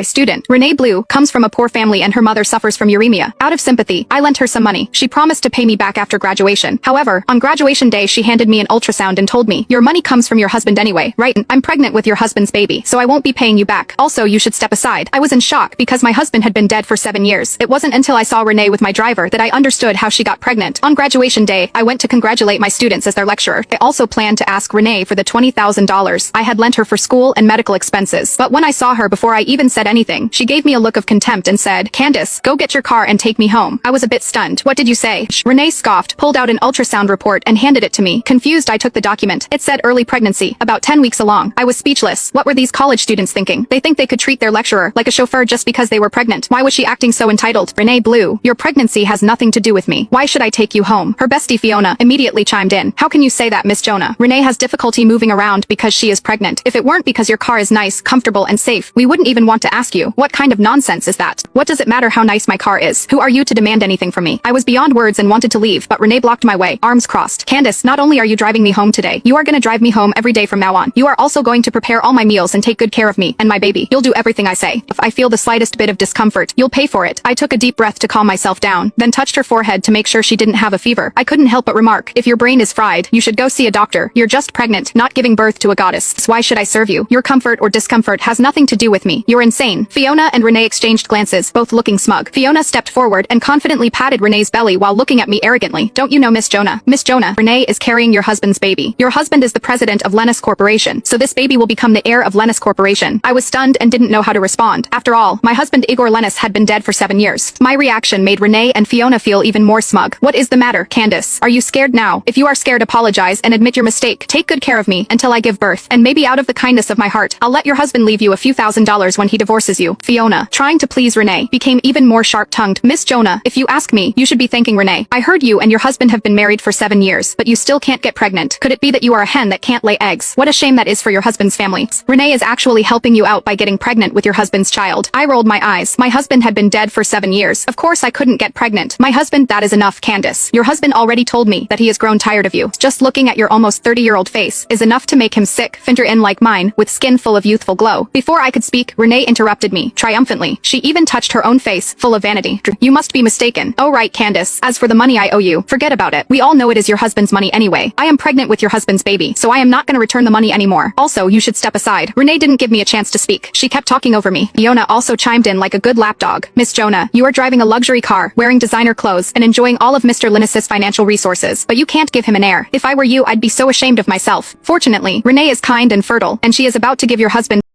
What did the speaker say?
Student. Renee Blue comes from a poor family and her mother suffers from uremia. Out of sympathy, I lent her some money. She promised to pay me back after graduation. However, on graduation day she handed me an ultrasound and told me, "Your money comes from your husband anyway, right? I'm pregnant with your husband's baby, so I won't be paying you back. Also, you should step aside." I was in shock because my husband had been dead for 7 years. It wasn't until I saw Renee with my driver that I understood how she got pregnant. On graduation day, I went to congratulate my students as their lecturer. I also planned to ask Renee for the $20,000 I had lent her for school and medical expenses. But when I saw her before I even said anything, she gave me a look of contempt and said, "Candace, go get your car and take me home." I was a bit stunned. "What did you say?" Renee scoffed, pulled out an ultrasound report and handed it to me. Confused, I took the document. It said early pregnancy, about 10 weeks along. I was speechless. What were these college students thinking? They think they could treat their lecturer like a chauffeur just because they were pregnant. Why was she acting so entitled? Renee Blue, your pregnancy has nothing to do with me. Why should I take you home? Her bestie Fiona immediately chimed in. "How can you say that, Miss Jonah? Renee has difficulty moving around because she is pregnant. If it weren't because your car is nice, comfortable and safe, we wouldn't even want to ask you. What kind of nonsense is that? What does it matter how nice my car is? Who are you to demand anything from me?" I was beyond words and wanted to leave, but Renee blocked my way, arms crossed. "Candace, not only are you driving me home today, you are gonna drive me home every day from now on. You are also going to prepare all my meals and take good care of me and my baby. You'll do everything I say. If I feel the slightest bit of discomfort, you'll pay for it." I took a deep breath to calm myself down, then touched her forehead to make sure she didn't have a fever. I couldn't help but remark, "If your brain is fried, you should go see a doctor. You're just pregnant, not giving birth to a goddess. Why should I serve you? Your comfort or discomfort has nothing to do with me. You're insane." Fiona and Renee exchanged glances, both looking smug. Fiona stepped forward and confidently patted Renee's belly while looking at me arrogantly. "Don't you know Miss Jonah? Miss Jonah, Renee is carrying your husband's baby. Your husband is the president of Lennis Corporation, so this baby will become the heir of Lennis Corporation." I was stunned and didn't know how to respond. After all, my husband Igor Lennis had been dead for 7 years. My reaction made Renee and Fiona feel even more smug. "What is the matter, Candace? Are you scared now? If you are scared, apologize and admit your mistake. Take good care of me until I give birth, and maybe out of the kindness of my heart, I'll let your husband leave you a few $1,000s when he divorces you." Fiona, trying to please Renee, became even more sharp-tongued. "Miss Jonah, if you ask me, you should be thanking Renee. I heard you and your husband have been married for 7 years, but you still can't get pregnant. Could it be that you are a hen that can't lay eggs? What a shame that is for your husband's family. Renee is actually helping you out by getting pregnant with your husband's child." I rolled my eyes. My husband had been dead for 7 years. Of course I couldn't get pregnant. "My husband, that is enough, Candace. Your husband already told me that he has grown tired of you. Just looking at your almost 30-year-old face is enough to make him sick. Finger in like mine, with skin full of youthful glow." Before I could speak, Renee interrupted me, triumphantly. She even touched her own face, full of vanity. "You must be mistaken. Oh right, Candace. As for the money I owe you, forget about it. We all know it is your husband's money anyway. I am pregnant with your husband's baby, so I am not gonna return the money anymore. Also, you should step aside." Renee didn't give me a chance to speak. She kept talking over me. Fiona also chimed in like a good lapdog. "Miss Jonah, you are driving a luxury car, wearing designer clothes, and enjoying all of Mr. Lennis's financial resources, but you can't give him an heir. If I were you, I'd be so ashamed of myself. Fortunately, Renee is kind and fertile, and she is about to give your husband